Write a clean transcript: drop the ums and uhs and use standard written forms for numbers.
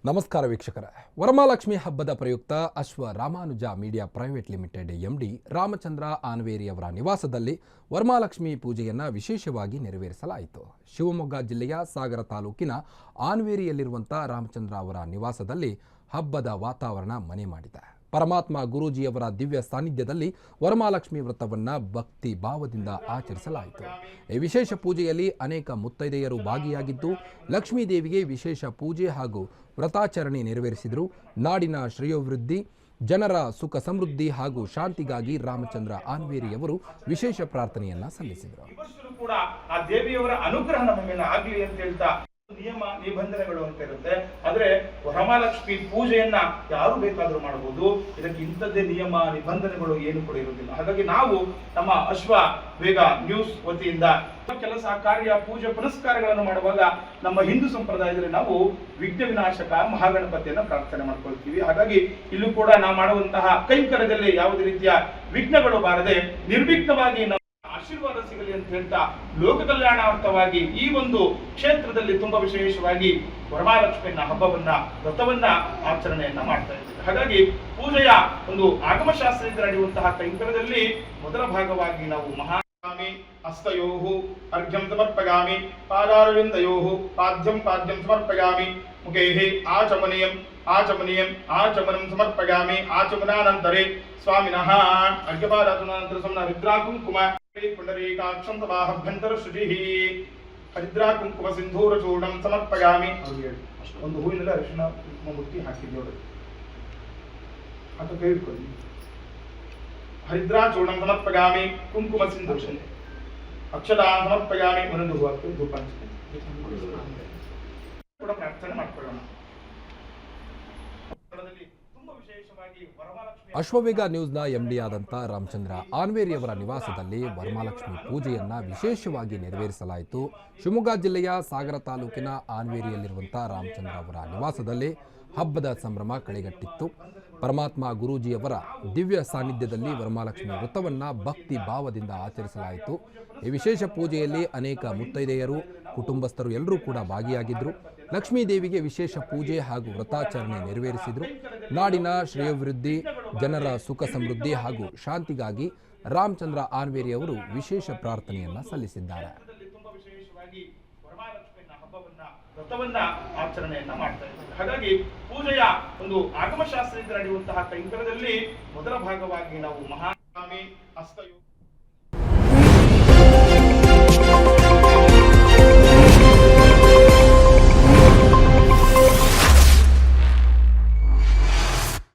ನಮಸ್ಕಾರ ವೀಕ್ಷಕರೇ. ವರಮಹಾಲಕ್ಷ್ಮಿ ಹಬ್ಬದ ಪ್ರಯುಕ್ತ Ashwa Ramanuja media private limited MD Ramachandra Anveri ಅವರ ನಿವಾಸದಲ್ಲಿ ವರಮಹಾಲಕ್ಷ್ಮಿ ಪೂಜೆಯನ್ನು ವಿಶೇಷವಾಗಿ ನೆರವೇರಿಸಲಾಯಿತು. ಶಿವಮೊಗ್ಗ ಜಿಲ್ಲೆಯ ಸಾಗರ ತಾಲೂಕಿನ ಆನ್ವೇರಿಯಲ್ಲಿರುವಂತಹ ರಾಮಚಂದ್ರ ಅವರ ನಿವಾಸದಲ್ಲಿ ಹಬ್ಬದ ವಾತಾವರಣ ಮನೆ ಮಾಡಿದೆ. ಪರಮಾತ್ಮ ಗುರೂಜಿಯವರ ದಿವ್ಯ ಸಾನ್ನಿಧ್ಯದಲ್ಲಿ ವರಮಹಾಲಕ್ಷ್ಮಿ ವ್ರತವನ್ನು ಭಕ್ತಿ ಭಾವದಿಂದ ಆಚರಿಸಲಾಯಿತು. ಈ ವಿಶೇಷ ಪೂಜೆಯಲ್ಲಿ ಅನೇಕ ಮುತ್ತೈದೆಯರು ಭಾಗಿಯಾಗಿದ್ದು ಲಕ್ಷ್ಮೀ ದೇವಿಗೆ ವಿಶೇಷ ಪೂಜೆ ಹಾಗೂ ವ್ರತಾಚರಣೆ ನೆರವೇರಿಸಿದರು. ನಾಡಿನ ಶ್ರೇಯೋವೃದ್ಧಿ, ಜನರ ಸುಖ ಸಮೃದ್ಧಿ ಹಾಗೂ ಶಾಂತಿಗಾಗಿ ರಾಮಚಂದ್ರ ಆನ್ವೇರಿಯವರು ವಿಶೇಷ ಪ್ರಾರ್ಥನೆಯನ್ನ ಸಲ್ಲಿಸಿದರು. ಆ ದೇವಿಯವರ ಅನುಗ್ರಹ ನಮ್ಮ ಮೇಲೆ ಆಗಲಿ ಅಂತ ಹೇಳ್ತಾ ನಿಯಮ ನಿಬಂಧನೆಗಳು ಅಂತ ಇರುತ್ತೆ. ಆದ್ರೆ ವರಮಹಾಲಕ್ಷ್ಮಿ ಪೂಜೆಯನ್ನ ಯಾರು ಬೇಕಾದ್ರೂ ಮಾಡಬಹುದು. ಇದಕ್ಕೆ ಇಂಥದ್ದೇ ನಿಯಮ ನಿಬಂಧನೆಗಳು ಏನು ಕೂಡ ಇರುವುದಿಲ್ಲ. ಹಾಗಾಗಿ ನಾವು ನಮ್ಮ ಅಶ್ವ ವೇಗ ನ್ಯೂಸ್ ವತಿಯಿಂದ ಕೆಲಸ ಕಾರ್ಯ ಪೂಜೆ ಪುನಸ್ಕಾರಗಳನ್ನು ಮಾಡುವಾಗ ನಮ್ಮ ಹಿಂದೂ ಸಂಪ್ರದಾಯದಲ್ಲಿ ನಾವು ವಿಘ್ನ ವಿನಾಶಕ ಮಹಾಗಣಪತಿಯನ್ನ ಪ್ರಾರ್ಥನೆ ಮಾಡ್ಕೊಳ್ತೀವಿ. ಹಾಗಾಗಿ ಇಲ್ಲೂ ಕೂಡ ನಾವು ಮಾಡುವಂತಹ ಕೈಂಕರ್ಯದಲ್ಲಿ ಯಾವುದೇ ರೀತಿಯ ವಿಘ್ನಗಳು ಬಾರದೆ ನಿರ್ವಿಘ್ನವಾಗಿ ಆಶೀರ್ವಾದ ಸಿಗಲಿ ಅಂತ ಹೇಳ್ತಾ ಲೋಕ ಕಲ್ಯಾಣಾರ್ಥವಾಗಿ ಈ ಒಂದು ಕ್ಷೇತ್ರದಲ್ಲಿ ತುಂಬಾ ವಿಶೇಷವಾಗಿ ವರಮಹಾಲಕ್ಷ್ಮಿಯನ್ನ ಹಬ್ಬವನ್ನ ವ್ರತವನ್ನ ಆಚರಣೆಯನ್ನ ಮಾಡ್ತಾ ಇದ್ದೀವಿ. ಹಾಗಾಗಿ ಪೂಜೆಯ ಒಂದು ಆಗಮಶಾಸ್ತ್ರದಿಂದ ನಡೆಯುವಂತಹ ಕೈಂಕರ್ಯದಲ್ಲಿ ಮೊದಲ ಭಾಗವಾಗಿ ನಾವು ಮಹಾಮಿ ಹಸ್ತಯೋಹು ಅರ್ಘ್ಯಂ ಸಮರ್ಪಯಾಮಿ ಪಾದಾರವಿಂದಯೋಹು ಪಾದ್ಯಂ ಸಮರ್ಪಯಾಮಿ ಮುಖೇಹಿ ಆಚಮನಂ ಸಮರ್ಪಯಾಮಿ ಆಚಮನಾನಂತರೇ ಸ್ವಾಮಿನಃ ಅರ್ಘ್ಯಪಾದಾತುನಂತರ ಸಮನ ರುದ್ರಾಕುಂಕುಮ ಪುಂಡರೀಕಾಕ್ಷಂ ತವಾಹಭ್ಯಂತರ ಶುಚಿಃ ಹರಿದ್ರಾಕುಂಕುಮ ಸಿಂಧೂರ ಚೂರ್ಣಂ ಸಮರ್ಪಯಾಮಿ. ಒಂದು ಹೂವಿನಲ್ಲಿ ಅರಿಶಿಣ ಕುಂಕುಮ ಮುಟ್ಟಿ ಹಾಕಿದ್ದೇವೆ ಅಂತ ಕೈ ಇಟ್ಕೊಳ್ಳಿ. ಹರಿದ್ರಾ ಚೂರ್ಣಂ ಸಮರ್ಪಯಾಮಿ ಕುಂಕುಮ ಸಿಂಧೂರ ಅಕ್ಷತಾ ಸಮರ್ಪಯಾಮಿ. ಒಂದೊಂದು ಹೂ ಹಾಕಿ ಧೂಪ ಕೂಡ ಪ್ರಾರ್ಥನೆ ಮಾಡ್ಕೊಳ್ಳೋಣ. ಅಶ್ವವೇಗ ನ್ಯೂಸ್ನ ಎಂಡಿ ಆದಂಥ ರಾಮಚಂದ್ರ ಆನ್ವೇರಿಯವರ ನಿವಾಸದಲ್ಲಿ ವರಮಹಾಲಕ್ಷ್ಮಿ ಪೂಜೆಯನ್ನ ವಿಶೇಷವಾಗಿ ನೆರವೇರಿಸಲಾಯಿತು. ಶಿವಮೊಗ್ಗ ಜಿಲ್ಲೆಯ ಸಾಗರ ತಾಲೂಕಿನ ಆನ್ವೇರಿಯಲ್ಲಿರುವಂಥ ರಾಮಚಂದ್ರ ಅವರ ನಿವಾಸದಲ್ಲಿ ಹಬ್ಬದ ಸಂಭ್ರಮ ಕಳೆಗಟ್ಟಿತ್ತು. ಪರಮಾತ್ಮ ಗುರೂಜಿಯವರ ದಿವ್ಯ ಸಾನ್ನಿಧ್ಯದಲ್ಲಿ ವರಮಹಾಲಕ್ಷ್ಮಿ ವ್ರತವನ್ನು ಭಕ್ತಿ ಭಾವದಿಂದ ಆಚರಿಸಲಾಯಿತು. ಈ ವಿಶೇಷ ಪೂಜೆಯಲ್ಲಿ ಅನೇಕ ಮುತ್ತೈದೆಯರು, ಕುಟುಂಬಸ್ಥರು ಎಲ್ಲರೂ ಕೂಡ ಭಾಗಿಯಾಗಿದ್ದರು. ಲಕ್ಷ್ಮೀ ದೇವಿಗೆ ವಿಶೇಷ ಪೂಜೆ ಹಾಗೂ ವ್ರತಾಚರಣೆ ನೆರವೇರಿಸಿದರು. ನಾಡಿನ ಶ್ರೇಯೋವೃದ್ಧಿ, ಜನರ ಸುಖ ಸಮೃದ್ಧಿ ಹಾಗೂ ಶಾಂತಿಗಾಗಿ ರಾಮಚಂದ್ರ ಆನ್ವೇರಿ ಅವರು ವಿಶೇಷ ಪ್ರಾರ್ಥನೆಯನ್ನ ಸಲ್ಲಿಸಿದ್ದಾರೆ. ವ್ರತವನ್ನ ಆಚರಣೆಯನ್ನ ಮಾಡ್ತಾ ಇದ್ದಾರೆ. ಹಾಗಾಗಿ ಪೂಜೆಯ ಒಂದು ಆಗಮಶಾಸ್ತ್ರದಿಂದ ನಡೆಯುವಂತಹ ಕೈಂಕರ್ಯದಲ್ಲಿ ಮೊದಲ ಭಾಗವಾಗಿ ನಾವು ಮಹಾಮಿ ಹಸ್ತಯೋ